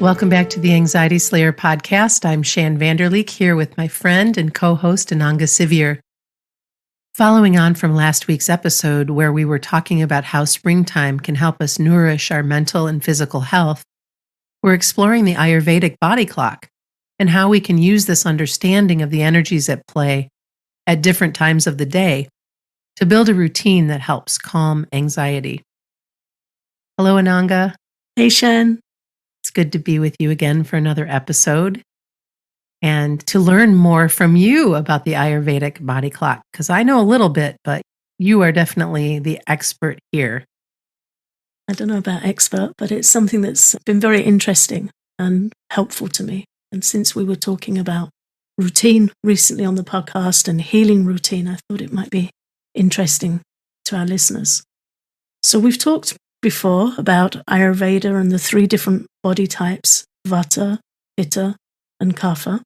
Welcome back to the Anxiety Slayer podcast. I'm Shan Vanderleek here with my friend and co-host Ananga Sivir. Following on from last week's episode where we were talking about how springtime can help us nourish our mental and physical health, we're exploring the Ayurvedic body clock and how we can use this understanding of the energies at play at different times of the day to build a routine that helps calm anxiety. Hello, Ananga. Hey, Shan. It's good to be with you again for another episode and to learn more from you about the Ayurvedic body clock, because I know a little bit, but you are definitely the expert here. I don't know about expert, but it's something that's been very interesting and helpful to me. And since we were talking about routine recently on the podcast and healing routine, I thought it might be interesting to our listeners. So we've talked before about Ayurveda and the three different body types, Vata, Pitta, and Kapha.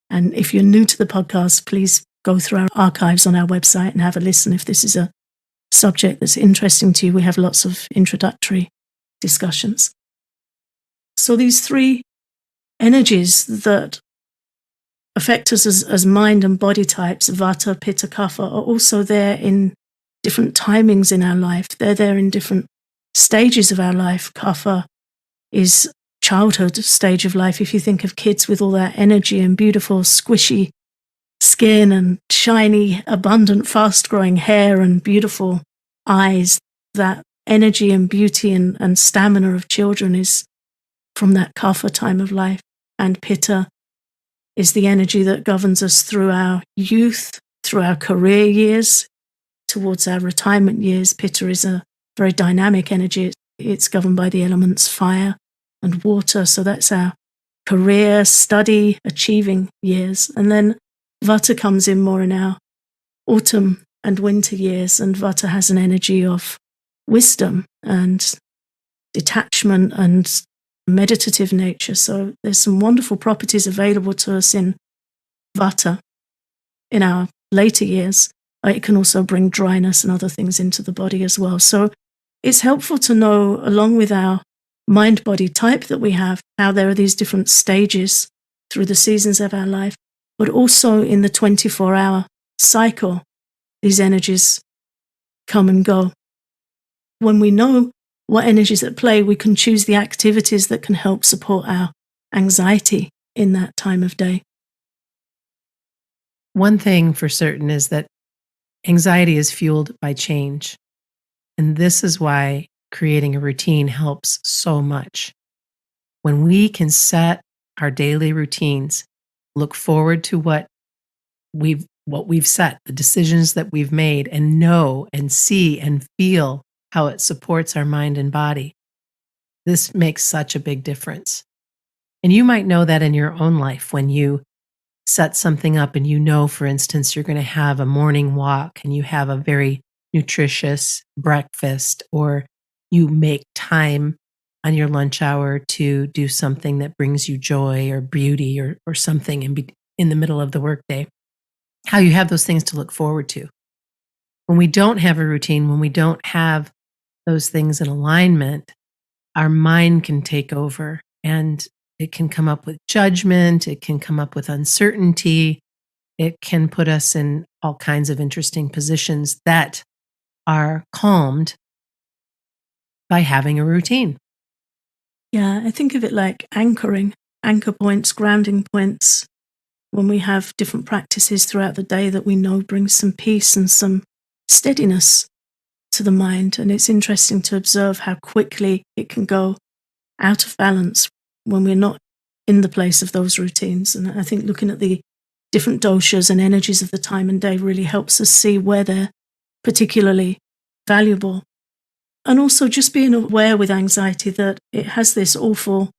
And if you're new to the podcast, please go through our archives on our website and have a listen if this is a subject that's interesting to you. We have lots of introductory discussions. So these three energies that affect us as mind and body types, Vata, Pitta, Kapha, are also there in different timings in our life. They're there in different stages of our life. Kapha is childhood stage of life. If you think of kids with all that energy and beautiful squishy skin and shiny, abundant, fast-growing hair and beautiful eyes, that energy and beauty and stamina of children is from that Kapha time of life. And Pitta is the energy that governs us through our youth, through our career years, towards our retirement years. Pitta is a very dynamic energy. It's governed by the elements fire and water. So that's our career, study, achieving years. And then Vata comes in more in our autumn and winter years. And Vata has an energy of wisdom and detachment and meditative nature. So there's some wonderful properties available to us in Vata in our later years. It can also bring dryness and other things into the body as well. So it's helpful to know, along with our mind-body type that we have, how there are these different stages through the seasons of our life, but also in the 24-hour cycle, these energies come and go. When we know what energies at play, we can choose the activities that can help support our anxiety in that time of day. One thing for certain is that anxiety is fueled by change. And this is why creating a routine helps so much. When we can set our daily routines, look forward to what we've set, the decisions that we've made, and know and see and feel how it supports our mind and body, this makes such a big difference. And you might know that in your own life when you set something up and you know, for instance, you're going to have a morning walk and you have a very nutritious breakfast, or you make time on your lunch hour to do something that brings you joy or beauty or something in the middle of the workday, how you have those things to look forward to. When we don't have a routine, when we don't have those things in alignment, our mind can take over and it can come up with judgment, it can come up with uncertainty, it can put us in all kinds of interesting positions that are calmed by having a routine. Yeah, I think of it like anchoring, anchor points, grounding points. When we have different practices throughout the day that we know bring some peace and some steadiness to the mind. And it's interesting to observe how quickly it can go out of balance when we're not in the place of those routines. And I think looking at the different doshas and energies of the time and day really helps us see where they're particularly valuable. And also just being aware with anxiety that it has this awful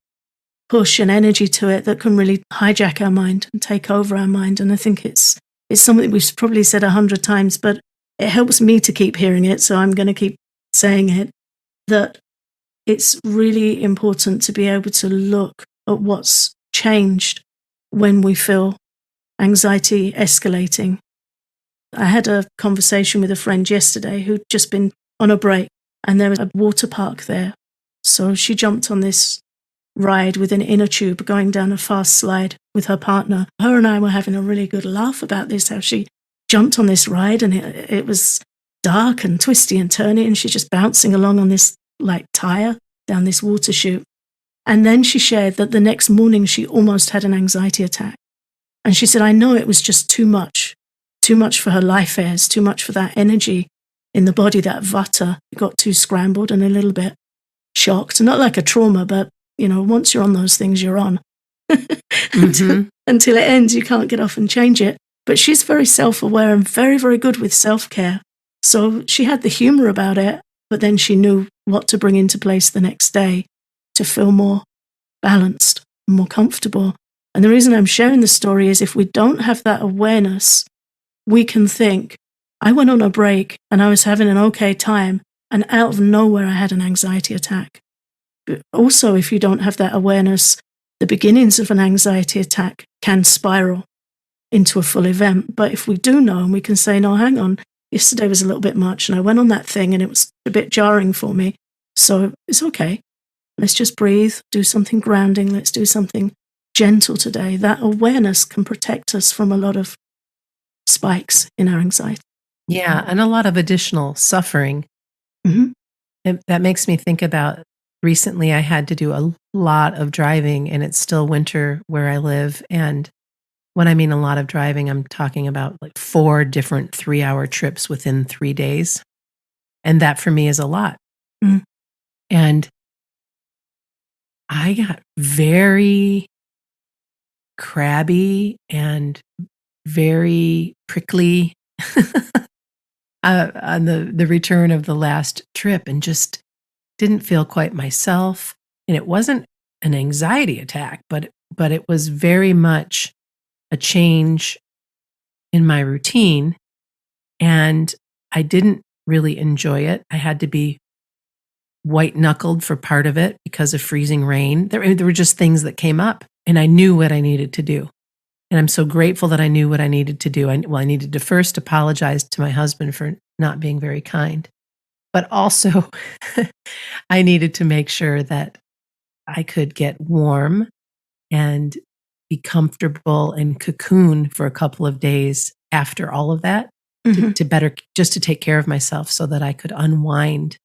push and energy to it that can really hijack our mind and take over our mind. And I think it's something we've probably said 100 times, but it helps me to keep hearing it, so I'm going to keep saying it, that it's really important to be able to look at what's changed when we feel anxiety escalating. I had a conversation with a friend yesterday who'd just been on a break, and there was a water park there. So she jumped on this ride with an inner tube going down a fast slide with her partner. Her and I were having a really good laugh about this, how she jumped on this ride and it was dark and twisty and turny, and she's just bouncing along on this like tire down this water chute. And then she shared that the next morning she almost had an anxiety attack. And she said, I know it was just too much for her life airs, too much for that energy in the body, that vata. It got too scrambled and a little bit shocked. Not like a trauma, but, once you're on those things, you're on. Until it ends, you can't get off and change it. But she's very self-aware and very, very good with self-care. So she had the humor about it, but then she knew what to bring into place the next day to feel more balanced, more comfortable. And the reason I'm sharing the story is if we don't have that awareness, we can think, I went on a break and I was having an okay time, and out of nowhere I had an anxiety attack. But also, if you don't have that awareness, the beginnings of an anxiety attack can spiral into a full event. But if we do know and we can say, no, hang on, yesterday was a little bit much and I went on that thing and it was a bit jarring for me. So it's okay. Let's just breathe, do something grounding. Let's do something gentle today. That awareness can protect us from a lot of spikes in our anxiety. Yeah, and a lot of additional suffering. That makes me think about recently I had to do a lot of driving, and it's still winter where I live. And when I mean a lot of driving, I'm talking about like 4 different 3-hour trips within 3 days. And that for me is a lot. And I got very crabby and very prickly on the return of the last trip, and just didn't feel quite myself. And it wasn't an anxiety attack, but it was very much a change in my routine, and I didn't really enjoy it. I had to be white-knuckled for part of it because of freezing rain. There were just things that came up, and I knew what I needed to do. And I'm so grateful that I knew what I needed to do. I needed to first apologize to my husband for not being very kind. But also, I needed to make sure that I could get warm and be comfortable and cocoon for a couple of days after all of that to better, just to take care of myself so that I could unwind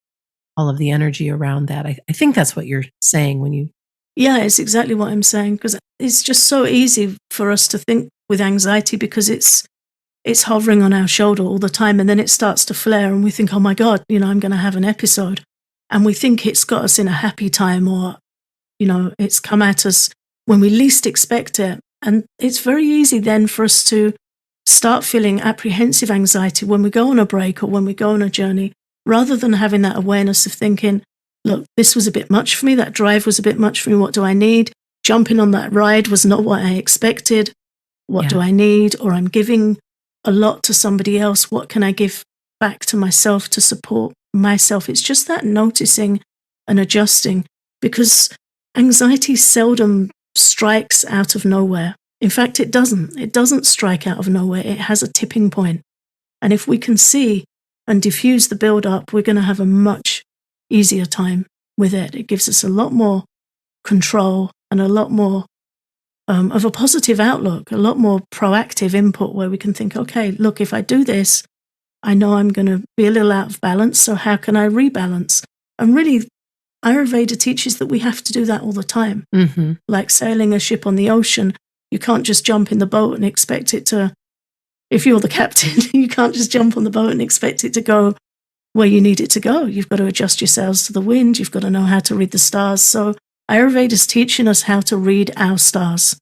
all of the energy around that. I think that's what you're saying when you... Yeah, it's exactly what I'm saying, because it's just so easy for us to think with anxiety because it's hovering on our shoulder all the time, and then it starts to flare and we think, oh my God, I'm going to have an episode. And we think it's got us in a happy time, or, it's come at us when we least expect it. And it's very easy then for us to start feeling apprehensive anxiety when we go on a break or when we go on a journey, rather than having that awareness of thinking, look, this was a bit much for me. That drive was a bit much for me. What do I need? Jumping on that ride was not what I expected. What do I need? Or I'm giving a lot to somebody else. What can I give back to myself to support myself? It's just that noticing and adjusting, because anxiety seldom strikes out of nowhere. In fact, it doesn't. It doesn't strike out of nowhere. It has a tipping point. And if we can see and diffuse the build-up, we're going to have a much easier time with it. It gives us a lot more control and a lot more of a positive outlook, a lot more proactive input, where we can think, okay, look, if I do this, I know I'm going to be a little out of balance, so how can I rebalance? And really, Ayurveda teaches that we have to do that all the time. Like sailing a ship on the ocean, you can't just jump in the boat and expect it to, if you're the captain, you can't just jump on the boat and expect it to go where you need it to go. You've got to adjust your sails to the wind. You've got to know how to read the stars. So Ayurveda is teaching us how to read our stars.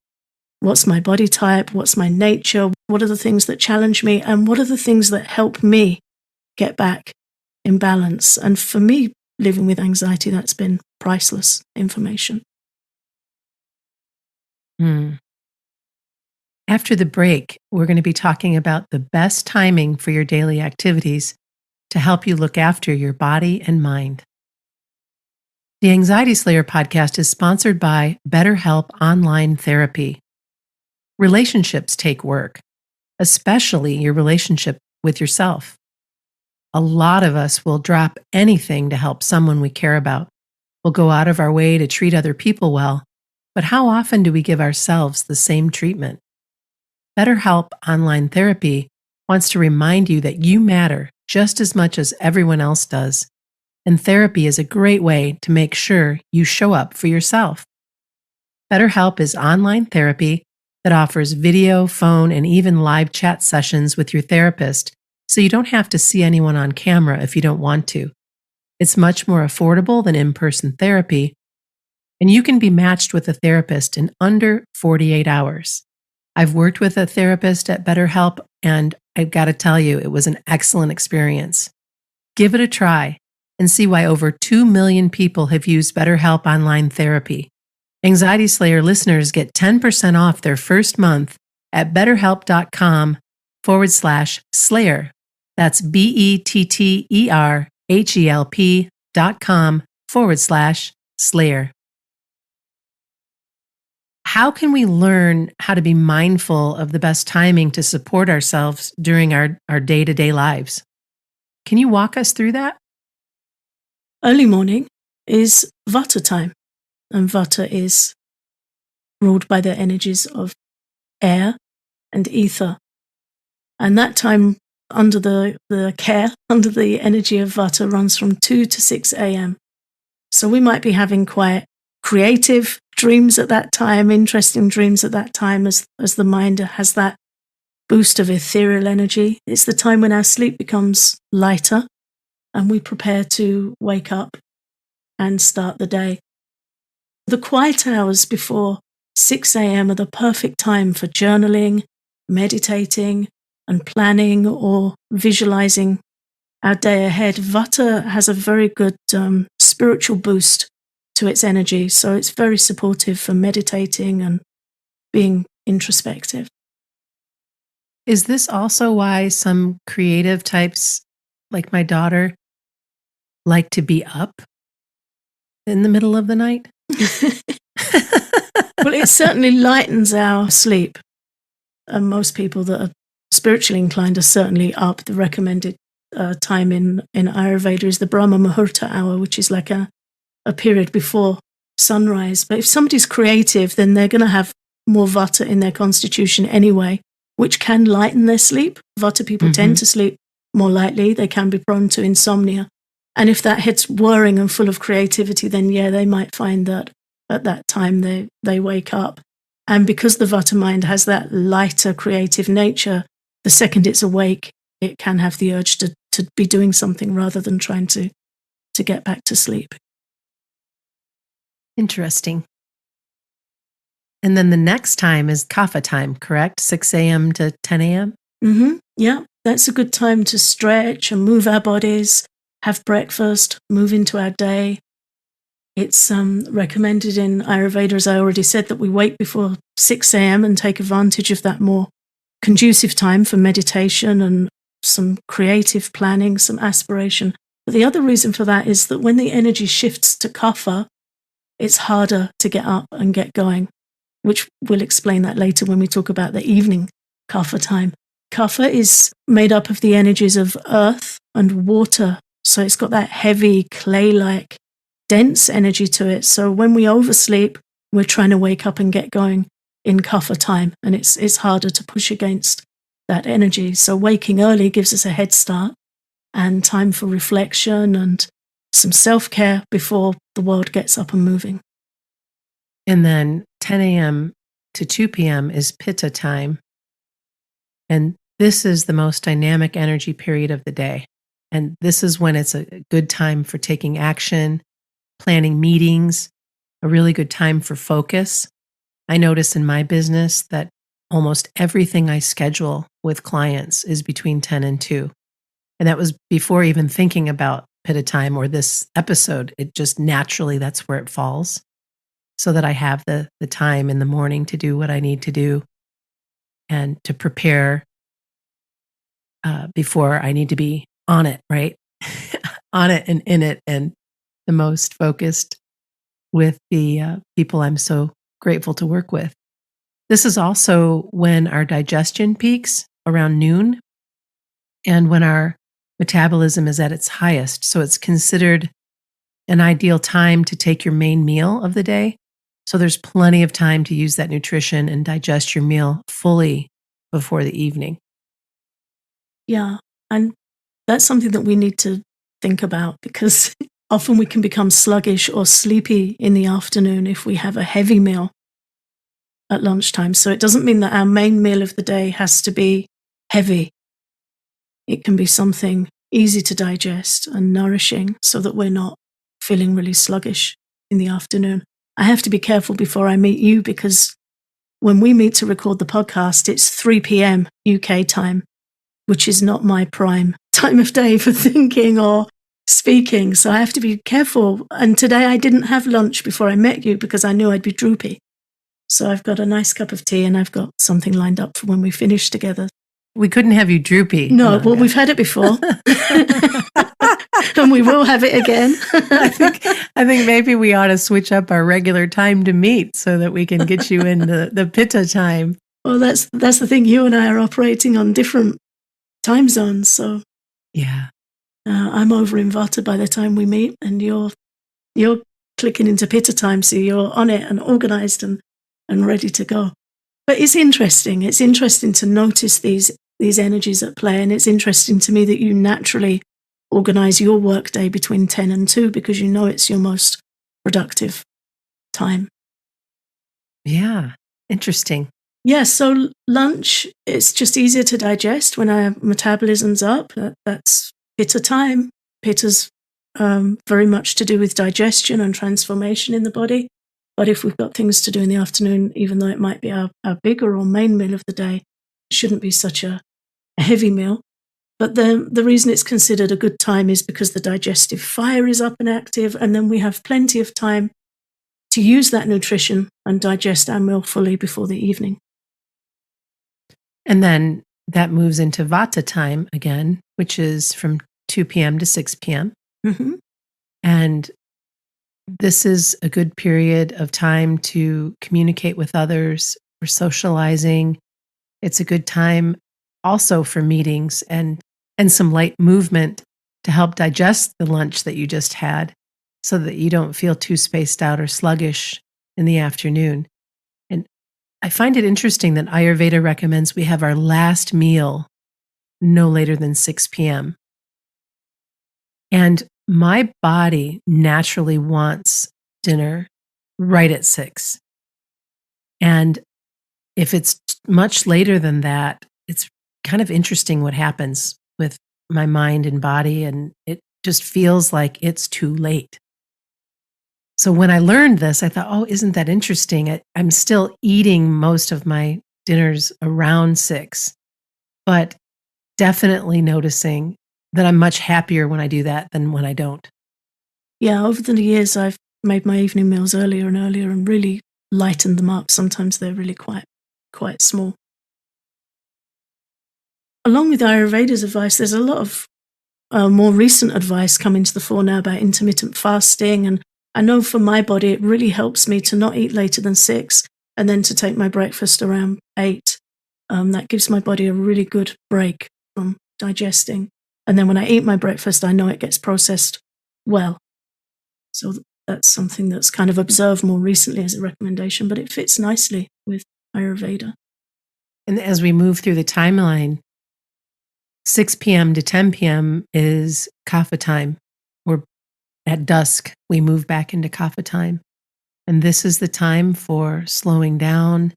What's my body type? What's my nature? What are the things that challenge me? And what are the things that help me get back in balance? And for me, living with anxiety, that's been priceless information. After the break, we're going to be talking about the best timing for your daily activities to help you look after your body and mind. The Anxiety Slayer podcast is sponsored by BetterHelp Online Therapy. Relationships take work, especially your relationship with yourself. A lot of us will drop anything to help someone we care about. We'll go out of our way to treat other people well, but how often do we give ourselves the same treatment? BetterHelp Online Therapy wants to remind you that you matter just as much as everyone else does, and therapy is a great way to make sure you show up for yourself. BetterHelp is online therapy that offers video, phone, and even live chat sessions with your therapist, so you don't have to see anyone on camera if you don't want to. It's much more affordable than in-person therapy, and you can be matched with a therapist in under 48 hours. I've worked with a therapist at BetterHelp, and I've got to tell you, it was an excellent experience. Give it a try and see why over 2 million people have used BetterHelp Online Therapy. Anxiety Slayer listeners get 10% off their first month at betterhelp.com/slayer. That's BetterHelp.com/slayer. How can we learn how to be mindful of the best timing to support ourselves during our day-to-day lives? Can you walk us through that? Early morning is Vata time, and Vata is ruled by the energies of air and ether. And that time under the energy of Vata runs from 2 to 6 a.m. So we might be having quite creative dreams at that time, interesting dreams at that time as the mind has that boost of ethereal energy. It's the time when our sleep becomes lighter and we prepare to wake up and start the day. The quiet hours before 6 a.m. are the perfect time for journaling, meditating, and planning or visualizing our day ahead. Vata has a very good spiritual boost to its energy, so it's very supportive for meditating and being introspective. Is this also why some creative types, like my daughter, like to be up in the middle of the night? Well, it certainly lightens our sleep. And most people that are spiritually inclined are certainly up. The recommended time in Ayurveda is the Brahma Muhurta hour, which is like a period before sunrise. But if somebody's creative, then they're going to have more Vata in their constitution anyway, which can lighten their sleep. Vata people tend to sleep more lightly. They can be prone to insomnia. And if that head's whirring and full of creativity, then yeah, they might find that at that time they wake up. And because the Vata mind has that lighter creative nature, the second it's awake, it can have the urge to be doing something rather than trying to get back to sleep. Interesting. And then the next time is Kapha time, correct? 6 a.m. to 10 a.m.? Yeah, that's a good time to stretch and move our bodies, have breakfast, move into our day. It's recommended in Ayurveda, as I already said, that we wake before 6 a.m. and take advantage of that more conducive time for meditation and some creative planning, some aspiration. But the other reason for that is that when the energy shifts to Kapha, it's harder to get up and get going, which we'll explain that later when we talk about the evening Kapha time. Kapha is made up of the energies of earth and water, so it's got that heavy, clay-like, dense energy to it. So when we oversleep, we're trying to wake up and get going in Kapha time, and it's harder to push against that energy. So waking early gives us a head start and time for reflection and some self-care before the world gets up and moving. And then 10 a.m. to 2 p.m. is Pitta time. And this is the most dynamic energy period of the day. And this is when it's a good time for taking action, planning meetings, a really good time for focus. I notice in my business that almost everything I schedule with clients is between 10 and 2. And that was before even thinking about Pitta time or this episode. It just naturally, that's where it falls, so that I have the time in the morning to do what I need to do and to prepare before I need to be on it, right? On it and in it, and the most focused with the people I'm so grateful to work with. This is also when our digestion peaks around noon and when our metabolism is at its highest. So it's considered an ideal time to take your main meal of the day. So there's plenty of time to use that nutrition and digest your meal fully before the evening. Yeah. And that's something that we need to think about because often we can become sluggish or sleepy in the afternoon if we have a heavy meal at lunchtime. So it doesn't mean that our main meal of the day has to be heavy. It can be something easy to digest and nourishing so that we're not feeling really sluggish in the afternoon. I have to be careful before I meet you because when we meet to record the podcast, it's 3 p.m. UK time, which is not my prime time of day for thinking or speaking. So I have to be careful. And today I didn't have lunch before I met you because I knew I'd be droopy. So I've got a nice cup of tea and I've got something lined up for when we finish together. We couldn't have you droopy. No, Amanda. well, we've had it before. And we will have it again. I think maybe we ought to switch up our regular time to meet so that we can get you in the Pitta time. Well, that's the thing. You and I are operating on different time zones. So yeah, I'm over in Vata by the time we meet, and you're clicking into Pitta time, so you're on it and organized and ready to go. But it's interesting. It's interesting to notice these energies at play, and it's interesting to me that you naturally organize your workday between 10 and 2 because you know it's your most productive time. Yeah, interesting. Yeah, so lunch, it's just easier to digest when our metabolism's up. That's Pitta time. Pitta's very much to do with digestion and transformation in the body. But if we've got things to do in the afternoon, even though it might be our bigger or main meal of the day, it shouldn't be such a heavy meal. But the reason it's considered a good time is because the digestive fire is up and active, and then we have plenty of time to use that nutrition and digest our meal fully before the evening. And then that moves into Vata time again, which is from 2 p.m. to 6 p.m. Mm-hmm. And this is a good period of time to communicate with others, for socializing. It's a good time also for meetings and some light movement to help digest the lunch that you just had so that you don't feel too spaced out or sluggish in the afternoon. And I find it interesting that Ayurveda recommends we have our last meal no later than 6 p.m. And my body naturally wants dinner right at 6. And if it's much later than that, it's kind of interesting what happens with my mind and body, and it just feels like it's too late. So when I learned this, I thought, oh, isn't that interesting? I'm still eating most of my dinners around 6, but definitely noticing that I'm much happier when I do that than when I don't. Yeah, over the years, I've made my evening meals earlier and earlier and really lightened them up. Sometimes they're really quite small. Along with Ayurveda's advice, there's a lot of more recent advice coming to the fore now about intermittent fasting. And I know for my body, it really helps me to not eat later than 6 and then to take my breakfast around 8. That gives my body a really good break from digesting. And then when I eat my breakfast, I know it gets processed well. So that's something that's kind of observed more recently as a recommendation, but it fits nicely with Ayurveda. And as we move through the timeline, 6 p.m. to 10 p.m. is kapha time. We're at dusk, we move back into kapha time. And this is the time for slowing down,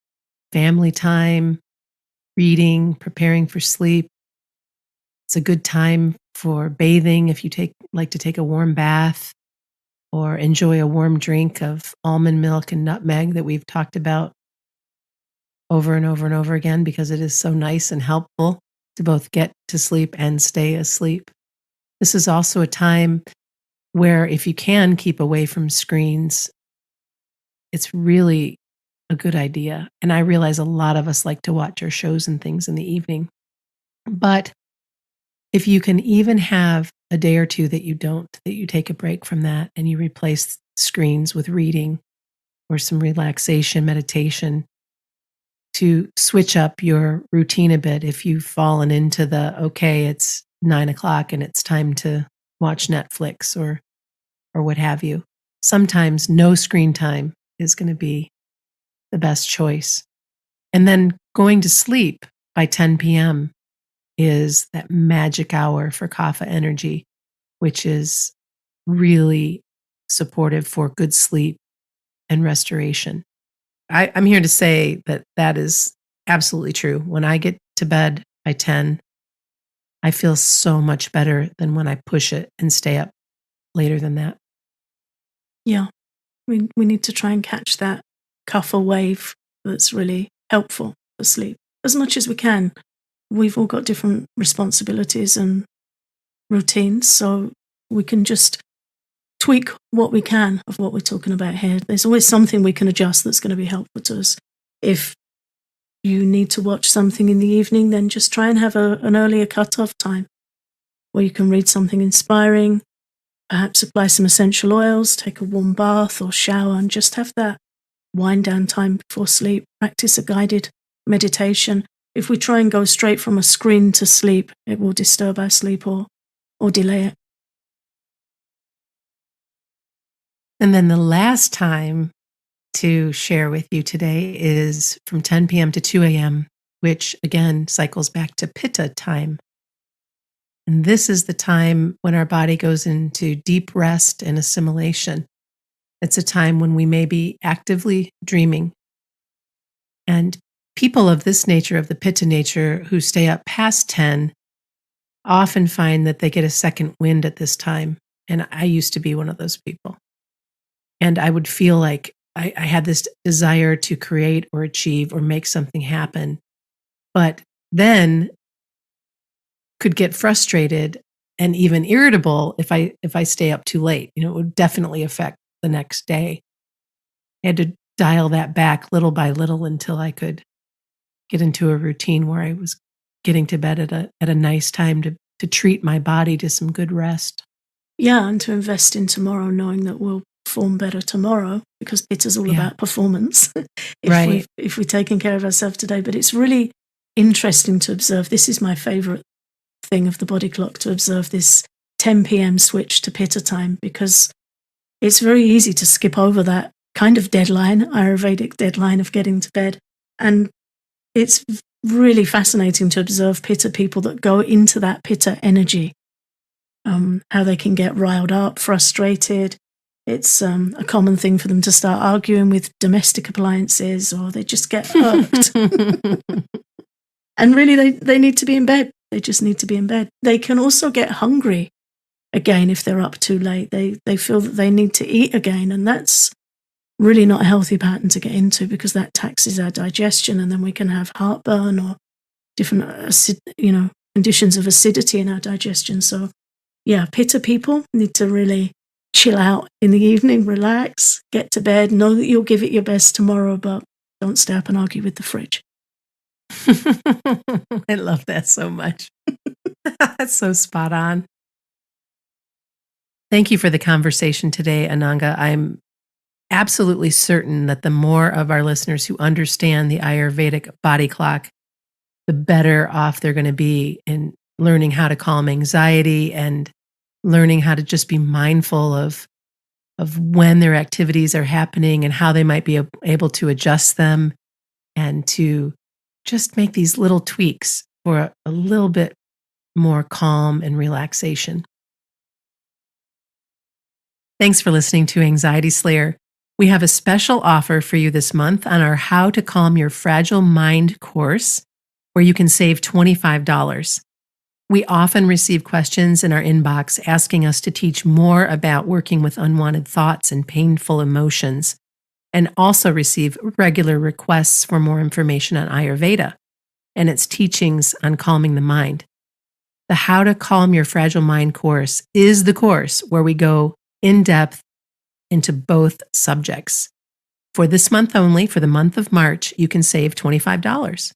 family time, reading, preparing for sleep. It's a good time for bathing if you like to take a warm bath or enjoy a warm drink of almond milk and nutmeg that we've talked about over and over and over again because it is so nice and helpful to both get to sleep and stay asleep. This is also a time where if you can keep away from screens, it's really a good idea. And I realize a lot of us like to watch our shows and things in the evening. But if you can even have a day or two that you take a break from that and you replace screens with reading or some relaxation, meditation, to switch up your routine a bit if you've fallen into okay, it's 9 o'clock and it's time to watch Netflix or what have you. Sometimes no screen time is going to be the best choice. And then going to sleep by 10 p.m. is that magic hour for kapha energy, which is really supportive for good sleep and restoration. I'm here to say that is absolutely true. When I get to bed by 10, I feel so much better than when I push it and stay up later than that. Yeah, we need to try and catch that kapha wave that's really helpful for sleep as much as we can. We've all got different responsibilities and routines, so we can just tweak what we can of what we're talking about here. There's always something we can adjust that's going to be helpful to us. If you need to watch something in the evening, then just try and have an earlier cut-off time where you can read something inspiring, perhaps apply some essential oils, take a warm bath or shower, and just have that wind down time before sleep. Practice a guided meditation. If we try and go straight from a screen to sleep, it will disturb our sleep or delay it. And then the last time to share with you today is from 10 p.m. to 2 a.m., which again cycles back to Pitta Time. And this is the time when our body goes into deep rest and assimilation. It's a time when we may be actively dreaming. And people of this nature, of the Pitta nature, who stay up past 10, often find that they get a second wind at this time. And I used to be one of those people. And I would feel like I had this desire to create or achieve or make something happen, but then could get frustrated and even irritable if I stay up too late. It would definitely affect the next day. I had to dial that back little by little until I could get into a routine where I was getting to bed at a nice time to treat my body to some good rest. Yeah, and to invest in tomorrow, knowing that we'll perform better tomorrow, because Pitta's all about performance. If we're taking care of ourselves today. But it's really interesting to observe. This is my favorite thing of the body clock, to observe this 10 p.m. switch to Pitta time, because it's very easy to skip over that kind of deadline, Ayurvedic deadline of getting to bed. And it's really fascinating to observe Pitta people that go into that Pitta energy, how they can get riled up, frustrated. It's a common thing for them to start arguing with domestic appliances, or they just get irked. And really, they need to be in bed. They just need to be in bed. They can also get hungry again if they're up too late. They feel that they need to eat again, and that's really not a healthy pattern to get into, because that taxes our digestion, and then we can have heartburn or different conditions of acidity in our digestion. So yeah, Pitta people need to really chill out in the evening, relax, get to bed, know that you'll give it your best tomorrow, but don't stay up and argue with the fridge. I love that so much. That's so spot on. Thank you for the conversation today, Ananga. I'm absolutely certain that the more of our listeners who understand the Ayurvedic body clock, the better off they're going to be in learning how to calm anxiety and learning how to just be mindful of when their activities are happening and how they might be able to adjust them, and to just make these little tweaks for a little bit more calm and relaxation. Thanks for listening to Anxiety Slayer. We have a special offer for you this month on our How to Calm Your Fragile Mind course, where you can save $25. We often receive questions in our inbox asking us to teach more about working with unwanted thoughts and painful emotions, and also receive regular requests for more information on Ayurveda and its teachings on calming the mind. The How to Calm Your Fragile Mind course is the course where we go in depth into both subjects. For this month only, for the month of March, you can save $25.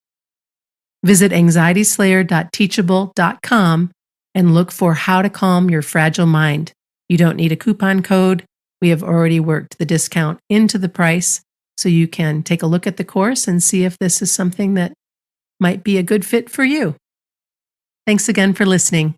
Visit anxietyslayer.teachable.com and look for How to Calm Your Fragile Mind. You don't need a coupon code. We have already worked the discount into the price, so you can take a look at the course and see if this is something that might be a good fit for you. Thanks again for listening.